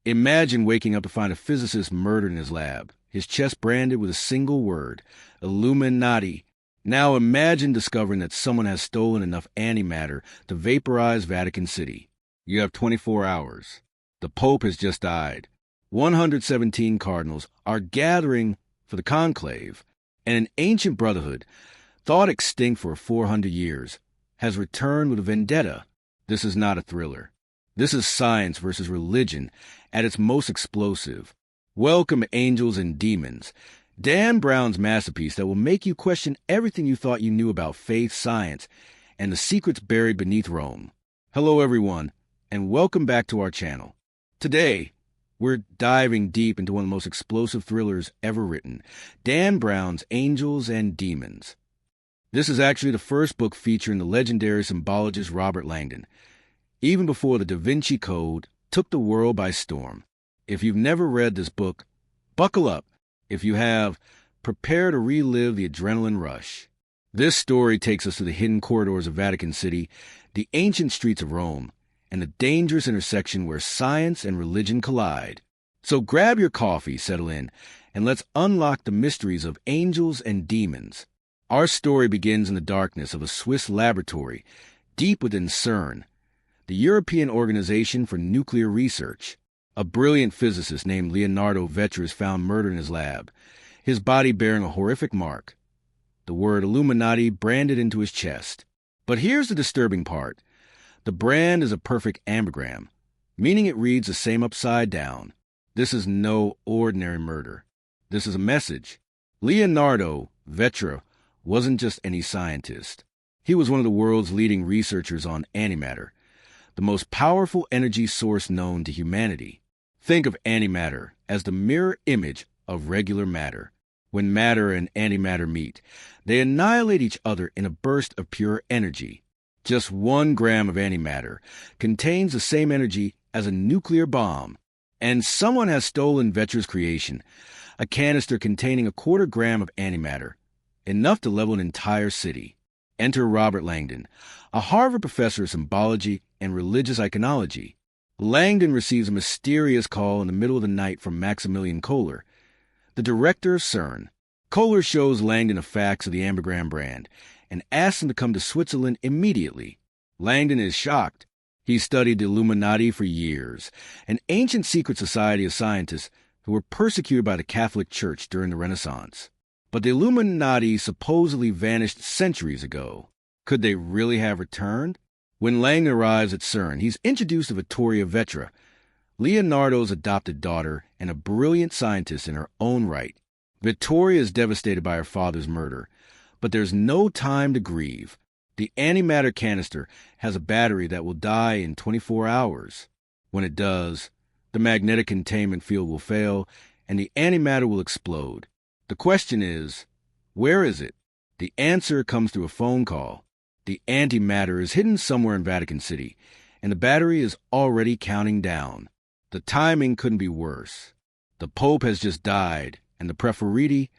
Imagine waking up to find a physicist murdered in his lab, his chest branded with a single word, Illuminati. Now imagine discovering that someone has stolen enough antimatter to vaporize Vatican City. You have 24 hours. The Pope has just died. 117 cardinals are gathering for the conclave, and an ancient brotherhood, thought extinct for 400 years, has returned with a vendetta. This is not a thriller. This is science versus religion at its most explosive. Welcome, Angels and Demons, Dan Brown's masterpiece that will make you question everything you thought you knew about faith, science, and the secrets buried beneath Rome. Hello, everyone, and welcome back to our channel. Today, we're diving deep into one of the most explosive thrillers ever written, Dan Brown's Angels and Demons. This is actually the first book featuring the legendary symbologist Robert Langdon, even before the Da Vinci Code took the world by storm. If you've never read this book, buckle up. If you have, prepare to relive the adrenaline rush. This story takes us to the hidden corridors of Vatican City, the ancient streets of Rome, and the dangerous intersection where science and religion collide. So grab your coffee, settle in, and let's unlock the mysteries of angels and demons. Our story begins in the darkness of a Swiss laboratory, deep within CERN, the European Organization for Nuclear Research. A brilliant physicist named Leonardo Vetra is found murdered in his lab, his body bearing a horrific mark, the word Illuminati branded into his chest. But here's the disturbing part. The brand is a perfect ambigram, meaning it reads the same upside down. This is no ordinary murder. This is a message. Leonardo Vetra wasn't just any scientist. He was one of the world's leading researchers on antimatter, the most powerful energy source known to humanity. Think of antimatter as the mirror image of regular matter. When matter and antimatter meet, they annihilate each other in a burst of pure energy. Just 1 gram of antimatter contains the same energy as a nuclear bomb. And someone has stolen Vetra's creation, a canister containing a 1/4 gram of antimatter, enough to level an entire city. Enter Robert Langdon, a Harvard professor of symbology and religious iconology. Langdon receives a mysterious call in the middle of the night from Maximilian Kohler, the director of CERN. Kohler shows Langdon a fax of the ambigram brand and asks him to come to Switzerland immediately. Langdon is shocked. He studied the Illuminati for years, an ancient secret society of scientists who were persecuted by the Catholic Church during the Renaissance. But the Illuminati supposedly vanished centuries ago. Could they really have returned? When Langdon arrives at CERN, he's introduced to Vittoria Vetra, Leonardo's adopted daughter and a brilliant scientist in her own right. Vittoria is devastated by her father's murder, but there's no time to grieve. The antimatter canister has a battery that will die in 24 hours. When it does, the magnetic containment field will fail and the antimatter will explode. The question is, where is it? The answer comes through a phone call. The antimatter is hidden somewhere in Vatican City, and the battery is already counting down. The timing couldn't be worse. The Pope has just died, and the Preferiti,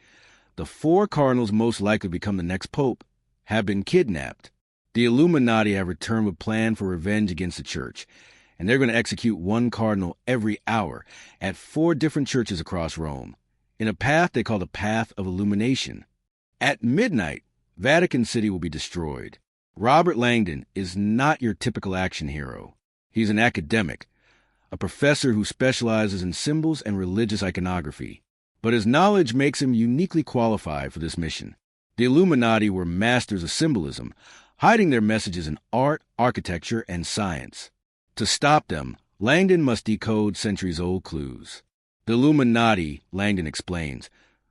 the 4 cardinals most likely to become the next Pope, have been kidnapped. The Illuminati have returned with a plan for revenge against the Church, and they're going to execute 1 cardinal every hour at 4 different churches across Rome, in a path they call the Path of Illumination. At midnight, Vatican City will be destroyed. Robert Langdon is not your typical action hero. He's an academic, a professor who specializes in symbols and religious iconography. But his knowledge makes him uniquely qualified for this mission. The Illuminati were masters of symbolism, hiding their messages in art, architecture, and science. To stop them, Langdon must decode centuries-old clues. The Illuminati, Langdon explains,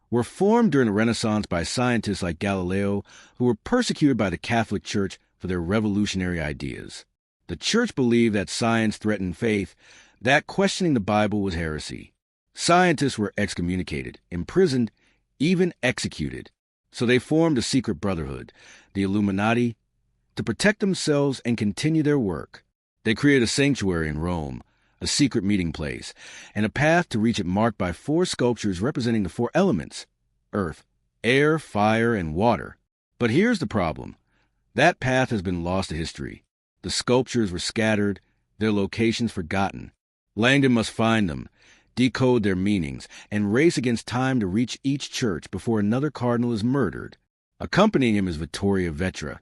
were formed during the Renaissance by scientists like Galileo who were persecuted by the Catholic Church for their revolutionary ideas. The Church believed that science threatened faith, that questioning the Bible was heresy. Scientists were excommunicated, imprisoned, even executed. So they formed a secret brotherhood, the Illuminati, to protect themselves and continue their work. They created a sanctuary in Rome, a secret meeting place, and a path to reach it marked by 4 sculptures representing the 4 elements: earth, air, fire, and water. But here's the problem. That path has been lost to history. The sculptures were scattered, their locations forgotten. Langdon must find them, decode their meanings, and race against time to reach each church before another cardinal is murdered. Accompanying him is Vittoria Vetra,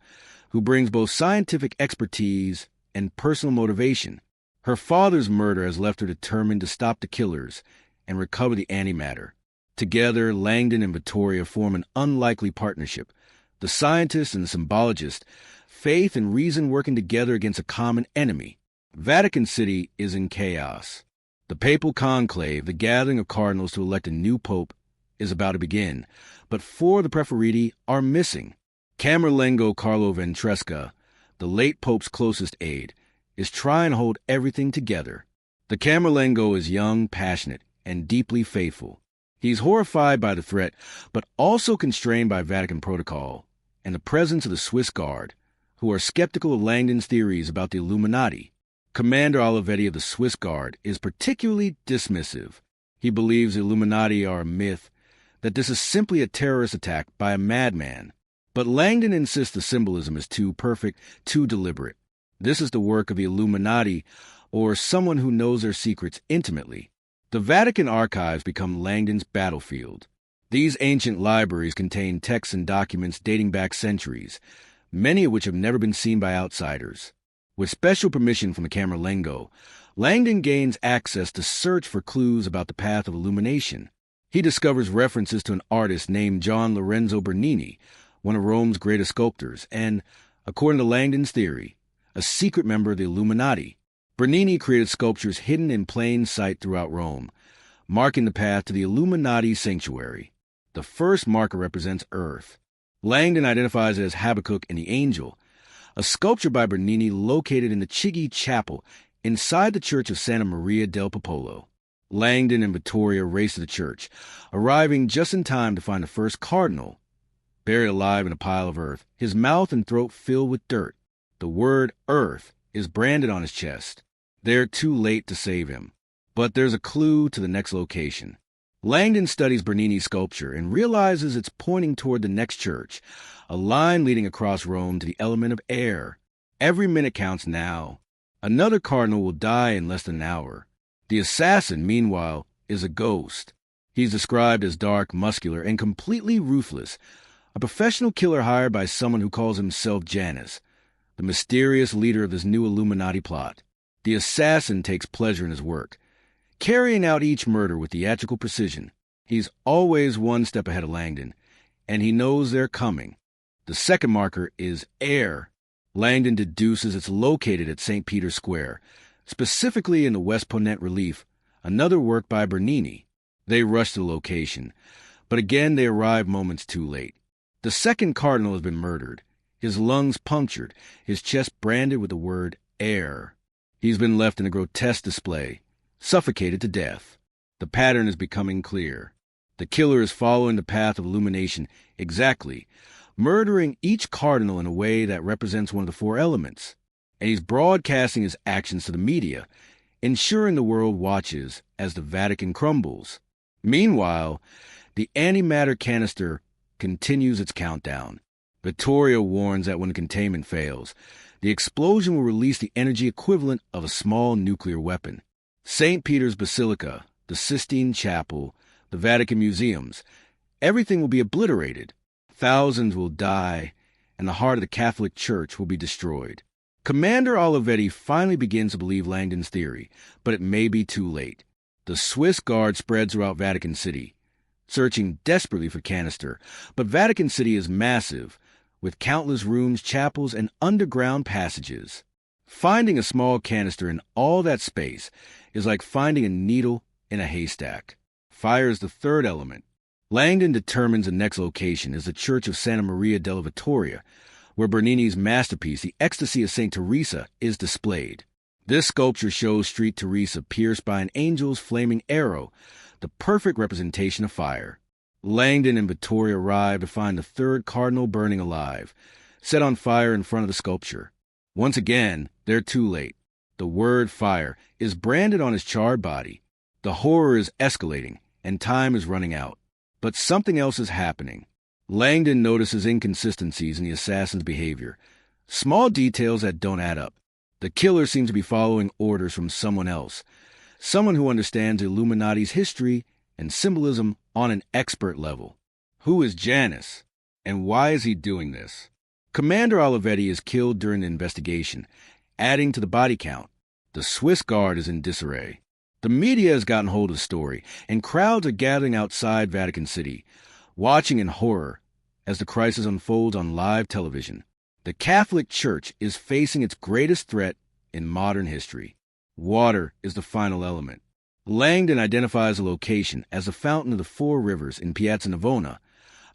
who brings both scientific expertise and personal motivation. Her father's murder has left her determined to stop the killers and recover the antimatter. Together, Langdon and Vittoria form an unlikely partnership. The scientist and the symbologist, faith and reason working together against a common enemy. Vatican City is in chaos. The papal conclave, the gathering of cardinals to elect a new pope, is about to begin, but four of the preferiti are missing. Camerlengo Carlo Ventresca, the late pope's closest aide, is trying to hold everything together. The Camerlengo is young, passionate, and deeply faithful. He's horrified by the threat, but also constrained by Vatican protocol and the presence of the Swiss Guard, who are skeptical of Langdon's theories about the Illuminati. Commander Olivetti of the Swiss Guard is particularly dismissive. He believes the Illuminati are a myth, that this is simply a terrorist attack by a madman. But Langdon insists the symbolism is too perfect, too deliberate. This is the work of the Illuminati, or someone who knows their secrets intimately. The Vatican archives become Langdon's battlefield. These ancient libraries contain texts and documents dating back centuries, many of which have never been seen by outsiders. With special permission from the Camerlengo, Langdon gains access to search for clues about the Path of Illumination. He discovers references to an artist named John Lorenzo Bernini, one of Rome's greatest sculptors, and, according to Langdon's theory, a secret member of the Illuminati. Bernini created sculptures hidden in plain sight throughout Rome, marking the path to the Illuminati sanctuary. The first marker represents Earth. Langdon identifies it as Habakkuk and the Angel, a sculpture by Bernini located in the Chigi Chapel inside the church of Santa Maria del Popolo. Langdon and Vittoria race to the church, arriving just in time to find the first cardinal, buried alive in a pile of earth, his mouth and throat filled with dirt. The word Earth is branded on his chest. They're too late to save him. But there's a clue to the next location. Langdon studies Bernini's sculpture and realizes it's pointing toward the next church, a line leading across Rome to the element of air. Every minute counts now. Another cardinal will die in less than an hour. The assassin, meanwhile, is a ghost. He's described as dark, muscular, and completely ruthless, a professional killer hired by someone who calls himself Janus, the mysterious leader of this new Illuminati plot. The assassin takes pleasure in his work, carrying out each murder with theatrical precision. He's always one step ahead of Langdon, and he knows they're coming. The second marker is air. Langdon deduces it's located at St. Peter's Square, specifically in the West Ponent relief, another work by Bernini. They rush to the location, but again they arrive moments too late. The second cardinal has been murdered, his lungs punctured, his chest branded with the word air. He's been left in a grotesque display, suffocated to death. The pattern is becoming clear. The killer is following the path of illumination exactly, murdering each cardinal in a way that represents one of the four elements. And he's broadcasting his actions to the media, ensuring the world watches as the Vatican crumbles. Meanwhile, the antimatter canister continues its countdown. Vittoria warns that when the containment fails, the explosion will release the energy equivalent of a small nuclear weapon. St. Peter's Basilica, the Sistine Chapel, the Vatican museums, everything will be obliterated. Thousands will die, and the heart of the Catholic Church will be destroyed. Commander Olivetti finally begins to believe Langdon's theory, but it may be too late. The Swiss Guard spreads throughout Vatican City, searching desperately for canister, but Vatican City is massive, with countless rooms, chapels, and underground passages. Finding a small canister in all that space is like finding a needle in a haystack. Fire is the third element. Langdon determines the next location is the Church of Santa Maria della Vittoria, where Bernini's masterpiece, the Ecstasy of St. Teresa, is displayed. This sculpture shows Street Teresa pierced by an angel's flaming arrow, the perfect representation of fire. Langdon and Vittoria arrive to find the third cardinal burning alive, set on fire in front of the sculpture. Once again, they're too late. The word fire is branded on his charred body. The horror is escalating, and time is running out. But something else is happening. Langdon notices inconsistencies in the assassin's behavior, small details that don't add up. The killer seems to be following orders from someone else, someone who understands Illuminati's history and symbolism on an expert level. Who is Janus, and why is he doing this? Commander Olivetti is killed during the investigation, adding to the body count. The Swiss Guard is in disarray. The media has gotten hold of the story, and crowds are gathering outside Vatican City, watching in horror as the crisis unfolds on live television. The Catholic Church is facing its greatest threat in modern history. Water is the final element. Langdon identifies the location as the Fountain of the Four Rivers in Piazza Navona,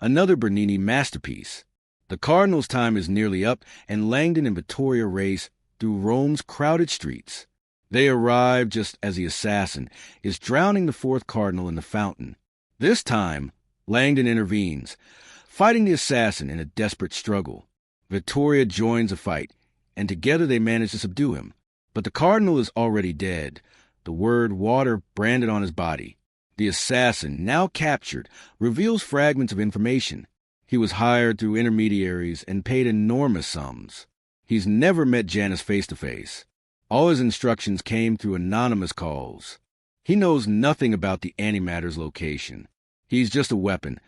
another Bernini masterpiece. The Cardinals' time is nearly up, and Langdon and Vittoria race through Rome's crowded streets. They arrive just as the assassin is drowning the fourth cardinal in the fountain. This time, Langdon intervenes, fighting the assassin in a desperate struggle. Vittoria joins the fight, and together they manage to subdue him. But the cardinal is already dead, the word water branded on his body. The assassin, now captured, reveals fragments of information. He was hired through intermediaries and paid enormous sums. He's never met Janus face-to-face. All his instructions came through anonymous calls. He knows nothing about the antimatter's location. He's just a weapon,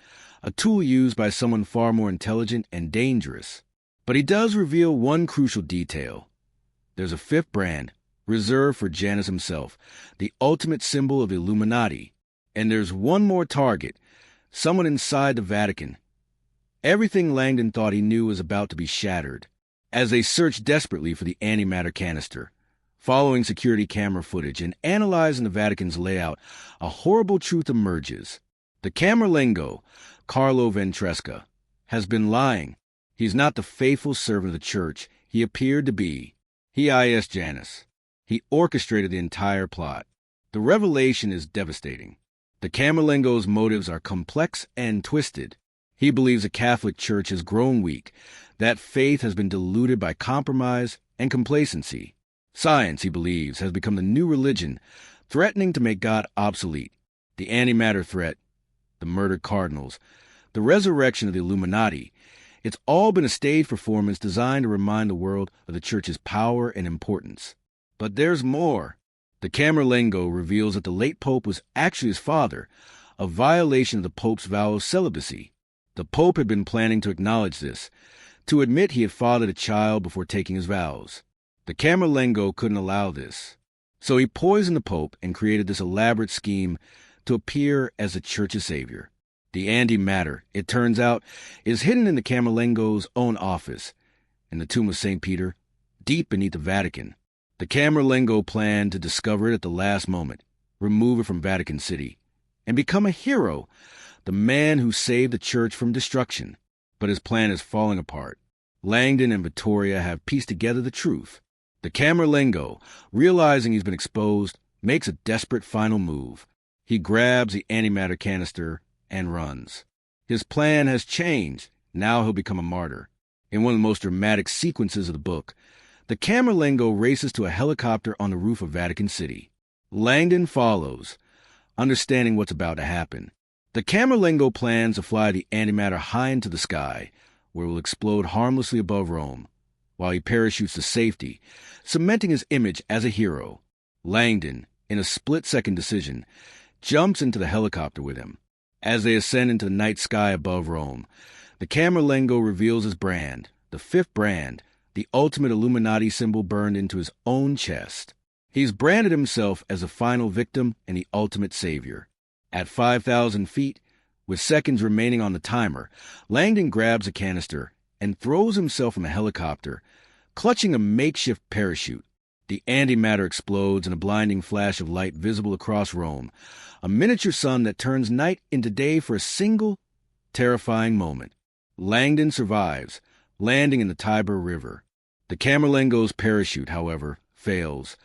a tool used by someone far more intelligent and dangerous. But he does reveal one crucial detail. There's a fifth brand, reserved for Janus himself, the ultimate symbol of the Illuminati. And there's one more target, someone inside the Vatican. Everything Langdon thought he knew was about to be shattered. As they search desperately for the antimatter canister, following security camera footage and analyzing the Vatican's layout, a horrible truth emerges. The Camerlengo, Carlo Ventresca, has been lying. He's not the faithful servant of the church he appeared to be. He is Janus. He orchestrated the entire plot. The revelation is devastating. The Camerlengo's motives are complex and twisted. He believes the Catholic Church has grown weak, that faith has been diluted by compromise and complacency. Science, he believes, has become the new religion, threatening to make God obsolete. The antimatter threat, the murdered cardinals, the resurrection of the Illuminati, it's all been a stage performance designed to remind the world of the Church's power and importance. But there's more. The Camerlengo reveals that the late Pope was actually his father, a violation of the Pope's vow of celibacy. The Pope had been planning to acknowledge this, to admit he had fathered a child before taking his vows. The Camerlengo couldn't allow this, so he poisoned the Pope and created this elaborate scheme to appear as the Church's savior. The antimatter, it turns out, is hidden in the Camerlengo's own office, in the tomb of St. Peter, deep beneath the Vatican. The Camerlengo planned to discover it at the last moment, remove it from Vatican City, and become a hero, the man who saved the church from destruction. But his plan is falling apart. Langdon and Vittoria have pieced together the truth. The Camerlengo, realizing he's been exposed, makes a desperate final move. He grabs the antimatter canister and runs. His plan has changed. Now he'll become a martyr. In one of the most dramatic sequences of the book, the Camerlengo races to a helicopter on the roof of Vatican City. Langdon follows, understanding what's about to happen. The Camerlengo plans to fly the antimatter high into the sky, where it will explode harmlessly above Rome, while he parachutes to safety, cementing his image as a hero. Langdon, in a split-second decision, jumps into the helicopter with him. As they ascend into the night sky above Rome, the Camerlengo reveals his brand, the fifth brand, the ultimate Illuminati symbol burned into his own chest. He's branded himself as the final victim and the ultimate savior. At 5,000 feet, with seconds remaining on the timer, Langdon grabs a canister and throws himself from a helicopter, clutching a makeshift parachute. The antimatter explodes in a blinding flash of light visible across Rome, a miniature sun that turns night into day for a single, terrifying moment. Langdon survives, landing in the Tiber River. The Camerlengo's parachute, however, fails,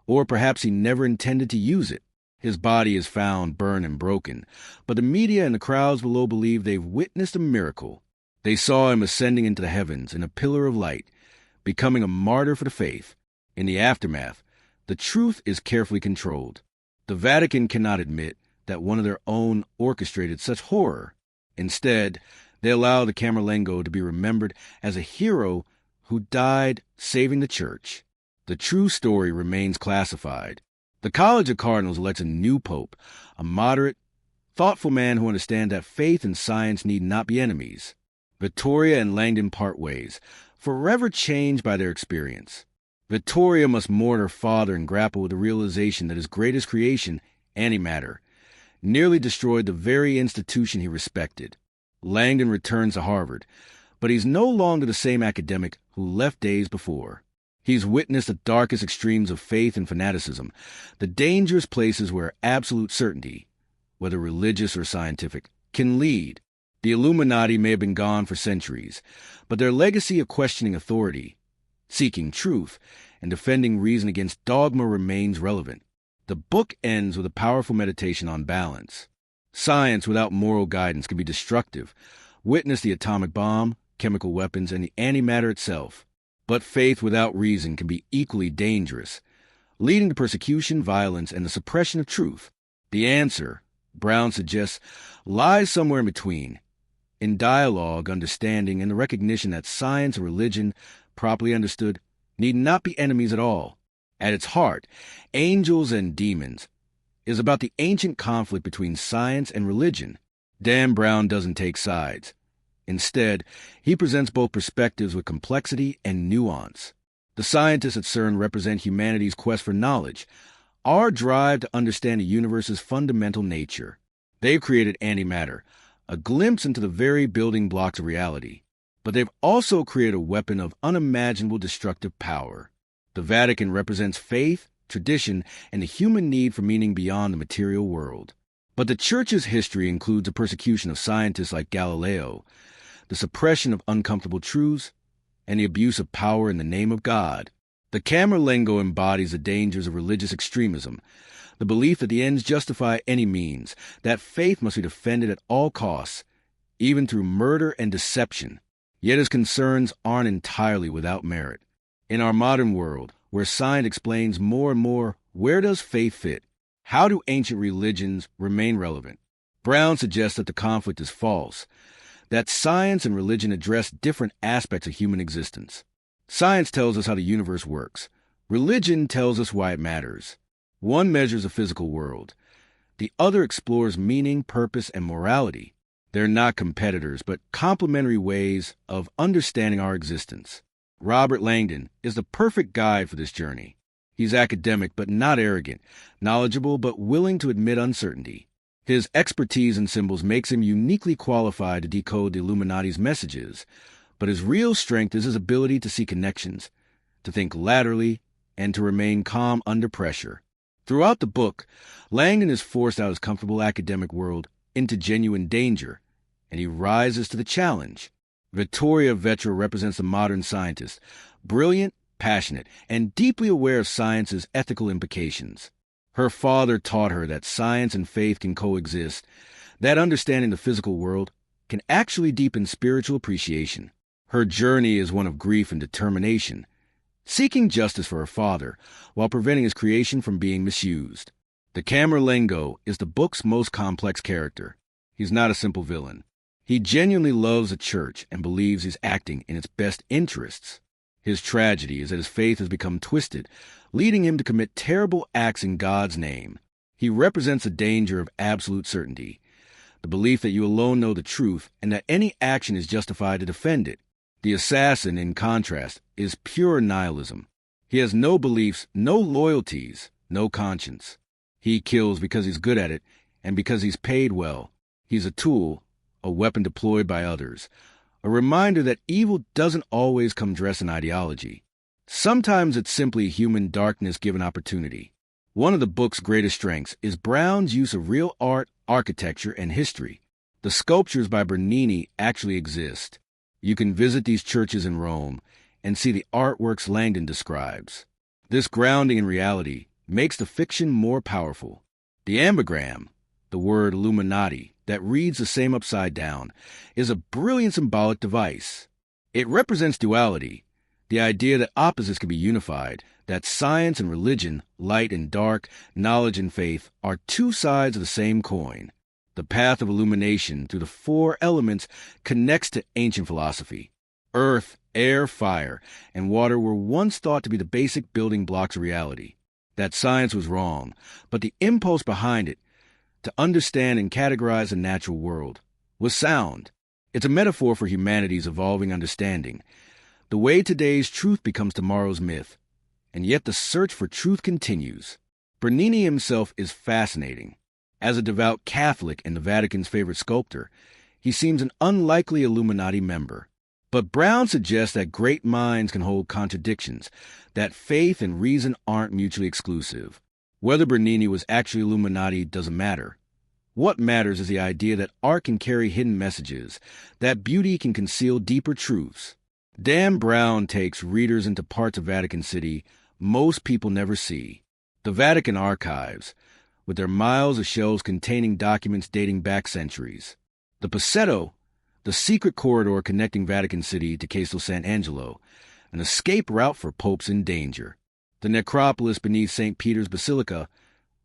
or perhaps he never intended to use it. His body is found burned and broken, but the media and the crowds below believe they've witnessed a miracle. They saw him ascending into the heavens in a pillar of light, becoming a martyr for the faith. In the aftermath, the truth is carefully controlled. The Vatican cannot admit that one of their own orchestrated such horror. Instead, they allow the Camerlengo to be remembered as a hero who died saving the church. The true story remains classified. The College of Cardinals elects a new pope, a moderate, thoughtful man who understands that faith and science need not be enemies. Vittoria and Langdon part ways, forever changed by their experience. Vittoria must mourn her father and grapple with the realization that his greatest creation, Antimatter, nearly destroyed the very institution he respected. Langdon returns to Harvard, but he's no longer the same academic who left days before. He's witnessed the darkest extremes of faith and fanaticism, the dangerous places where absolute certainty, whether religious or scientific, can lead. The Illuminati may have been gone for centuries, but their legacy of questioning authority, seeking truth, and defending reason against dogma remains relevant. The book ends with a powerful meditation on balance. Science without moral guidance can be destructive. Witness the atomic bomb, chemical weapons, and the antimatter itself. But faith without reason can be equally dangerous, leading to persecution, violence, and the suppression of truth. The answer, Brown suggests, lies somewhere in between, in dialogue, understanding, and the recognition that science and religion, properly understood, need not be enemies at all. At its heart, Angels and Demons is about the ancient conflict between science and religion. Dan Brown doesn't take sides. Instead, he presents both perspectives with complexity and nuance. The scientists at CERN represent humanity's quest for knowledge, our drive to understand the universe's fundamental nature. They've created antimatter, a glimpse into the very building blocks of reality. But they've also created a weapon of unimaginable destructive power. The Vatican represents faith, tradition, and the human need for meaning beyond the material world. But the Church's history includes the persecution of scientists like Galileo, the suppression of uncomfortable truths, and the abuse of power in the name of God. The Camerlengo embodies the dangers of religious extremism, the belief that the ends justify any means, that faith must be defended at all costs, even through murder and deception. Yet his concerns aren't entirely without merit. In our modern world, where science explains more and more where does faith fit, how do ancient religions remain relevant, Brown suggests that the conflict is false, that science and religion address different aspects of human existence. Science tells us how the universe works. Religion tells us why it matters. One measures the physical world. The other explores meaning, purpose, and morality. They're not competitors, but complementary ways of understanding our existence. Robert Langdon is the perfect guide for this journey. He's academic but not arrogant, knowledgeable but willing to admit uncertainty. His expertise in symbols makes him uniquely qualified to decode the Illuminati's messages, but his real strength is his ability to see connections, to think laterally, and to remain calm under pressure. Throughout the book, Langdon is forced out of his comfortable academic world into genuine danger, and he rises to the challenge. Vittoria Vetra represents the modern scientist, brilliant, passionate, and deeply aware of science's ethical implications. Her father taught her that science and faith can coexist, that understanding the physical world can actually deepen spiritual appreciation. Her journey is one of grief and determination, seeking justice for her father while preventing his creation from being misused. The Camerlengo is the book's most complex character. He's not a simple villain. He genuinely loves the church and believes he's acting in its best interests. His tragedy is that his faith has become twisted, leading him to commit terrible acts in God's name. He represents the danger of absolute certainty, the belief that you alone know the truth and that any action is justified to defend it. The assassin, in contrast, is pure nihilism. He has no beliefs, no loyalties, no conscience. He kills because he's good at it and because he's paid well. He's a tool, a weapon deployed by others, a reminder that evil doesn't always come dressed in ideology. Sometimes it's simply human darkness given opportunity. One of the book's greatest strengths is Brown's use of real art, architecture, and history. The sculptures by Bernini actually exist. You can visit these churches in Rome and see the artworks Langdon describes. This grounding in reality makes the fiction more powerful. The ambigram, the word Illuminati, that reads the same upside down, is a brilliant symbolic device. It represents duality, the idea that opposites can be unified, that science and religion, light and dark, knowledge and faith are two sides of the same coin. The Path of Illumination through the four elements connects to ancient philosophy. Earth, air, fire, and water were once thought to be the basic building blocks of reality. that science was wrong, but the impulse behind it, to understand and categorize the natural world, was sound. It's a metaphor for humanity's evolving understanding, the way today's truth becomes tomorrow's myth. And yet the search for truth continues. Bernini himself is fascinating. As a devout Catholic and the Vatican's favorite sculptor, he seems an unlikely Illuminati member. But Brown suggests that great minds can hold contradictions, that faith and reason aren't mutually exclusive. Whether Bernini was actually Illuminati doesn't matter. What matters is the idea that art can carry hidden messages, that beauty can conceal deeper truths. Dan Brown takes readers into parts of Vatican City most people never see. The Vatican archives, with their miles of shelves containing documents dating back centuries. The Pasetto, the secret corridor connecting Vatican City to Castel Sant'Angelo, an escape route for popes in danger. The necropolis beneath St. Peter's Basilica,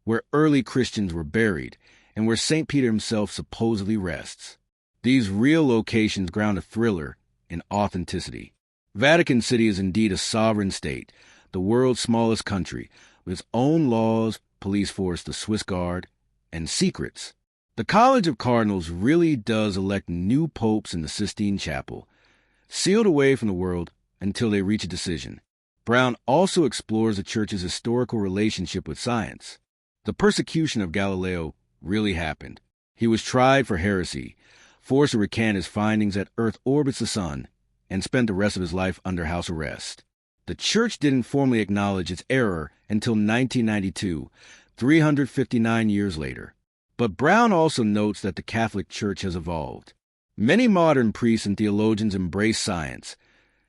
where early Christians were buried, and where St. Peter himself supposedly rests. These real locations ground a thriller in authenticity. Vatican City is indeed a sovereign state, the world's smallest country, with its own laws, police force, the Swiss Guard, and secrets. The College of Cardinals really does elect new popes in the Sistine Chapel, sealed away from the world until they reach a decision. Brown also explores the Church's historical relationship with science. The persecution of Galileo really happened. He was tried for heresy, forced to recant his findings that Earth orbits the Sun, and spent the rest of his life under house arrest. The Church didn't formally acknowledge its error until 1992, 359 years later. But Brown also notes that the Catholic Church has evolved. Many modern priests and theologians embrace science,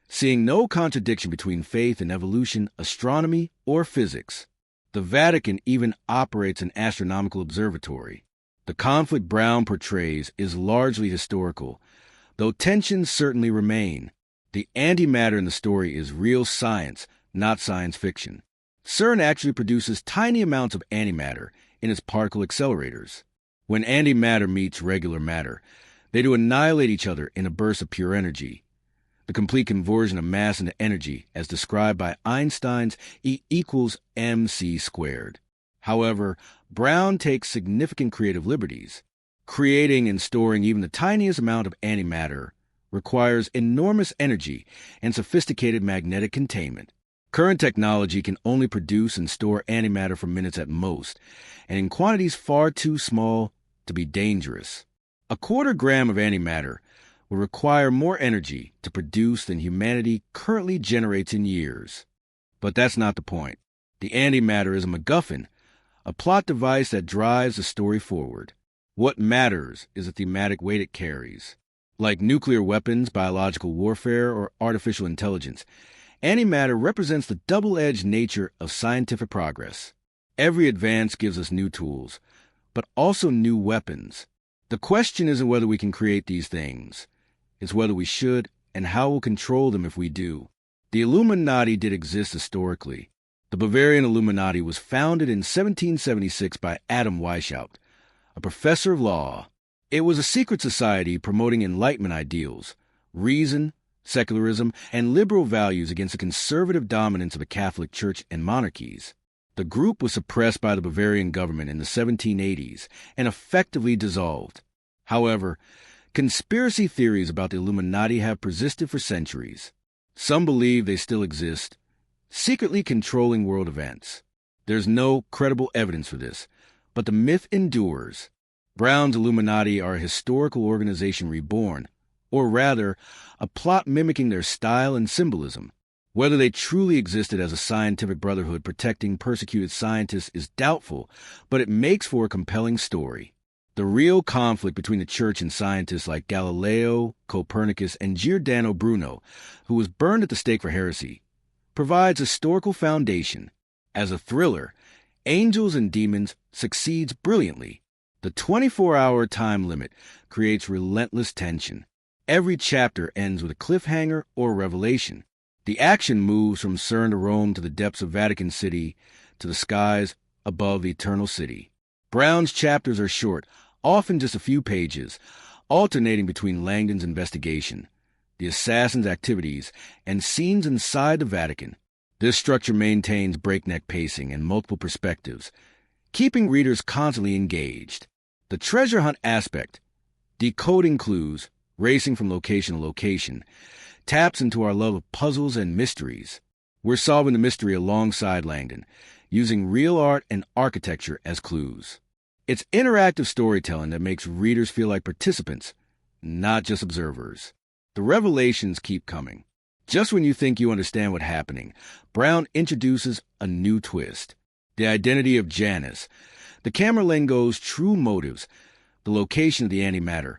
seeing no contradiction between faith and evolution, astronomy, or physics. The Vatican even operates an astronomical observatory. The conflict Brown portrays is largely historical, though tensions certainly remain. The antimatter in the story is real science, not science fiction. CERN actually produces tiny amounts of antimatter in its particle accelerators. When antimatter meets regular matter, they do annihilate each other in a burst of pure energy. The complete conversion of mass into energy, as described by Einstein's E equals mc squared. However, Brown takes significant creative liberties. Creating and storing even the tiniest amount of antimatter requires enormous energy and sophisticated magnetic containment. Current technology can only produce and store antimatter for minutes at most, and in quantities far too small to be dangerous. A quarter gram of antimatter will require more energy to produce than humanity currently generates in years. But that's not the point. The antimatter is a MacGuffin, a plot device that drives the story forward. What matters is the thematic weight it carries. Like nuclear weapons, biological warfare, or artificial intelligence, antimatter represents the double-edged nature of scientific progress. Every advance gives us new tools, but also new weapons. The question isn't whether we can create these things. It's whether we should, and how we'll control them if we do. The Illuminati did exist historically. The Bavarian Illuminati was founded in 1776 by Adam Weishaupt, a professor of law. It was a secret society promoting Enlightenment ideals, reason, secularism, and liberal values against the conservative dominance of the Catholic Church and monarchies. The group was suppressed by the Bavarian government in the 1780s and effectively dissolved. However, conspiracy theories about the Illuminati have persisted for centuries. Some believe they still exist, secretly controlling world events. There's no credible evidence for this, but the myth endures. Brown's Illuminati are a historical organization reborn, or rather, a plot mimicking their style and symbolism. Whether they truly existed as a scientific brotherhood protecting persecuted scientists is doubtful, but it makes for a compelling story. The real conflict between the Church and scientists like Galileo, Copernicus, and Giordano Bruno, who was burned at the stake for heresy, provides historical foundation. As a thriller, Angels and Demons succeeds brilliantly. The 24-hour time limit creates relentless tension. Every chapter ends with a cliffhanger or revelation. The action moves from CERN to Rome to the depths of Vatican City to the skies above the Eternal City. Brown's chapters are short, often just a few pages, alternating between Langdon's investigation, the assassin's activities, and scenes inside the Vatican. This structure maintains breakneck pacing and multiple perspectives, keeping readers constantly engaged. The treasure hunt aspect, decoding clues, racing from location to location, taps into our love of puzzles and mysteries. We're solving the mystery alongside Langdon, using real art and architecture as clues. It's interactive storytelling that makes readers feel like participants, not just observers. The revelations keep coming. Just when you think you understand what's happening, Brown introduces a new twist. The identity of Janus, the Camerlengo's true motives, the location of the antimatter.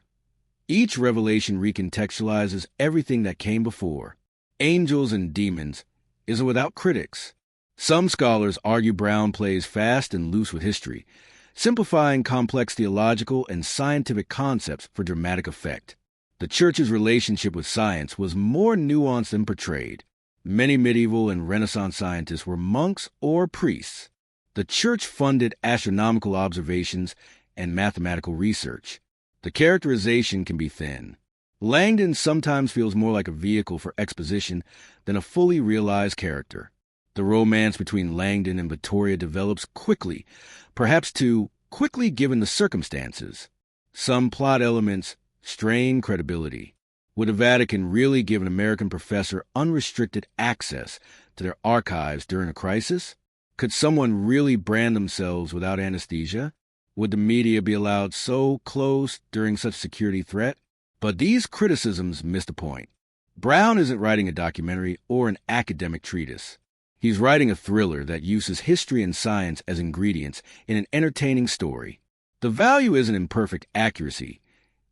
Each revelation recontextualizes everything that came before. Angels and Demons isn't without critics. Some scholars argue Brown plays fast and loose with history, simplifying complex theological and scientific concepts for dramatic effect. The Church's relationship with science was more nuanced than portrayed. Many medieval and Renaissance scientists were monks or priests. The Church funded astronomical observations and mathematical research. The characterization can be thin. Langdon sometimes feels more like a vehicle for exposition than a fully realized character. The romance between Langdon and Vittoria develops quickly, perhaps too quickly given the circumstances. Some plot elements strain credibility. Would the Vatican really give an American professor unrestricted access to their archives during a crisis? Could someone really brand themselves without anesthesia? Would the media be allowed so close during such security threat? But these criticisms miss the point. Brown isn't writing a documentary or an academic treatise. He's writing a thriller that uses history and science as ingredients in an entertaining story. The value isn't in perfect accuracy.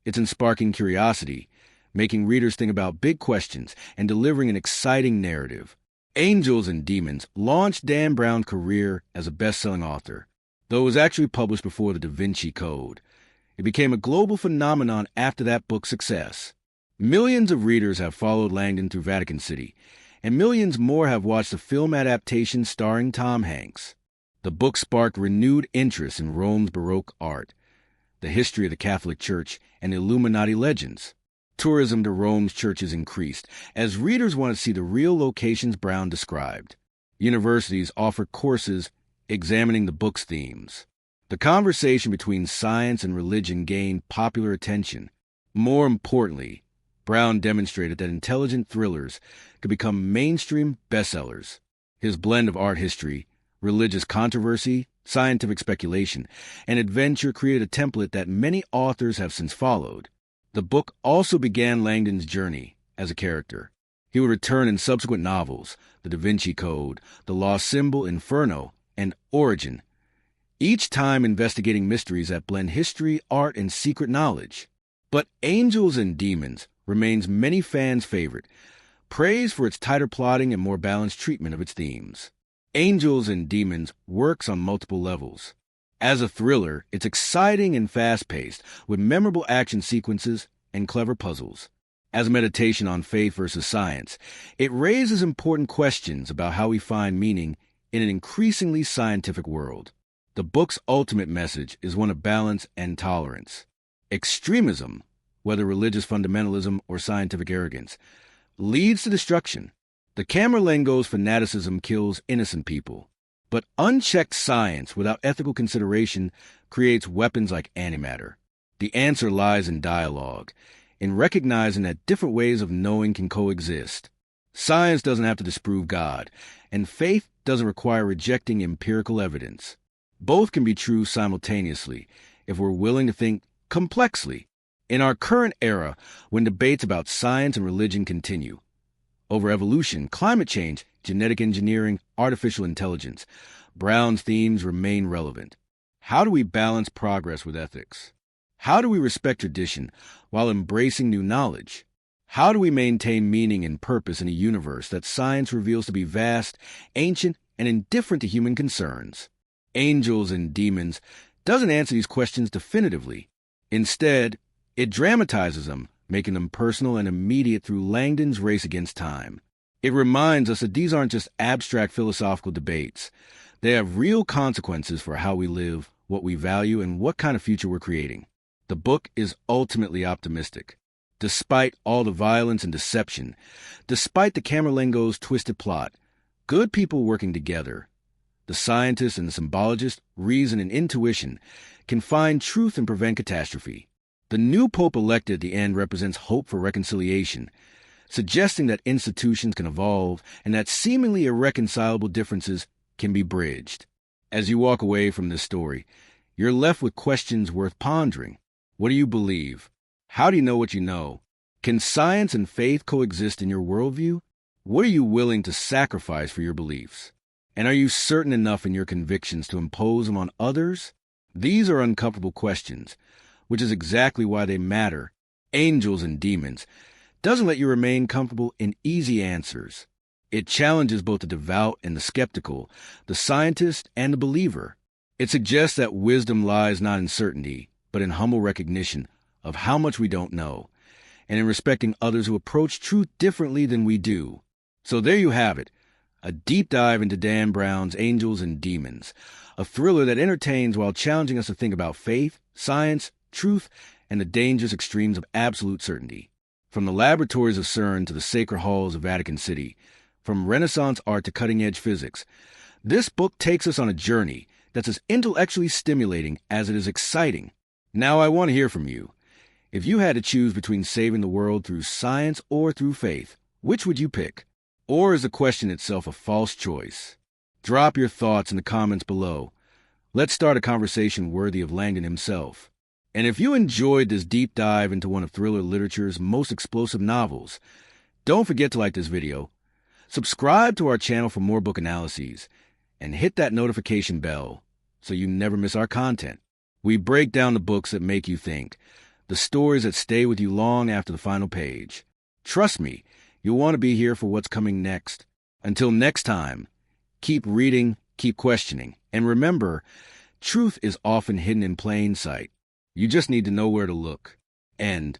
It's in sparking curiosity, making readers think about big questions, and delivering an exciting narrative. Angels and Demons launched Dan Brown's career as a best-selling author, though it was actually published before the Da Vinci Code. It became a global phenomenon after that book's success. Millions of readers have followed Langdon through Vatican City, and millions more have watched the film adaptation starring Tom Hanks. The book sparked renewed interest in Rome's Baroque art, the history of the Catholic Church, and Illuminati legends. Tourism to Rome's churches increased as readers wanted to see the real locations Brown described. Universities offered courses examining the book's themes. The conversation between science and religion gained popular attention. More importantly, Brown demonstrated that intelligent thrillers could become mainstream bestsellers. His blend of art history, religious controversy, scientific speculation, and adventure created a template that many authors have since followed. The book also began Langdon's journey as a character. He would return in subsequent novels, The Da Vinci Code, The Lost Symbol, Inferno, and Origin, each time investigating mysteries that blend history, art, and secret knowledge. But Angels and Demons remains many fans' favorite, praised for its tighter plotting and more balanced treatment of its themes. Angels and Demons works on multiple levels. As a thriller, it's exciting and fast-paced, with memorable action sequences and clever puzzles. As a meditation on faith versus science, it raises important questions about how we find meaning in an increasingly scientific world. The book's ultimate message is one of balance and tolerance. Extremism, whether religious fundamentalism or scientific arrogance, leads to destruction. The Camerlengo's fanaticism kills innocent people. But unchecked science without ethical consideration creates weapons like antimatter. The answer lies in dialogue, in recognizing that different ways of knowing can coexist. Science doesn't have to disprove God, and faith doesn't require rejecting empirical evidence. Both can be true simultaneously if we're willing to think complexly. In our current era, when debates about science and religion continue, over evolution, climate change, genetic engineering, artificial intelligence, Brown's themes remain relevant. How do we balance progress with ethics? How do we respect tradition while embracing new knowledge? How do we maintain meaning and purpose in a universe that science reveals to be vast, ancient, and indifferent to human concerns? Angels and Demons doesn't answer these questions definitively. Instead, it dramatizes them, making them personal and immediate through Langdon's race against time. It reminds us that these aren't just abstract philosophical debates. They have real consequences for how we live, what we value, and what kind of future we're creating. The book is ultimately optimistic. Despite all the violence and deception, despite the Camerlengo's twisted plot, Good people working together, the scientist and the symbologist, reason and intuition, can find truth and prevent catastrophe. The new pope elected at the end represents hope for reconciliation, suggesting that institutions can evolve and that seemingly irreconcilable differences can be bridged. As you walk away from this story, you're left with questions worth pondering. What do you believe? How do you know what you know? Can science and faith coexist in your worldview? What are you willing to sacrifice for your beliefs? And are you certain enough in your convictions to impose them on others? These are uncomfortable questions, which is exactly why they matter. Angels and demons doesn't let you remain comfortable in easy answers. It challenges both the devout and the skeptical, the scientist and the believer. It suggests that wisdom lies not in certainty, but in humble recognition of how much we don't know, and in respecting others who approach truth differently than we do. So there you have it, a deep dive into Dan Brown's Angels and Demons, a thriller that entertains while challenging us to think about faith, science, truth, and the dangerous extremes of absolute certainty. From the laboratories of CERN to the sacred halls of Vatican City, from Renaissance art to cutting-edge physics, this book takes us on a journey that's as intellectually stimulating as it is exciting. Now I want to hear from you. If you had to choose between saving the world through science or through faith, which would you pick? Or is the question itself a false choice? Drop your thoughts in the comments below. Let's start a conversation worthy of Langdon himself. And if you enjoyed this deep dive into one of thriller literature's most explosive novels, don't forget to like this video, subscribe to our channel for more book analyses, and hit that notification bell so you never miss our content. We break down the books that make you think, the stories that stay with you long after the final page. Trust me, you'll want to be here for what's coming next. Until next time, keep reading, keep questioning, and remember, truth is often hidden in plain sight. You just need to know where to look. End.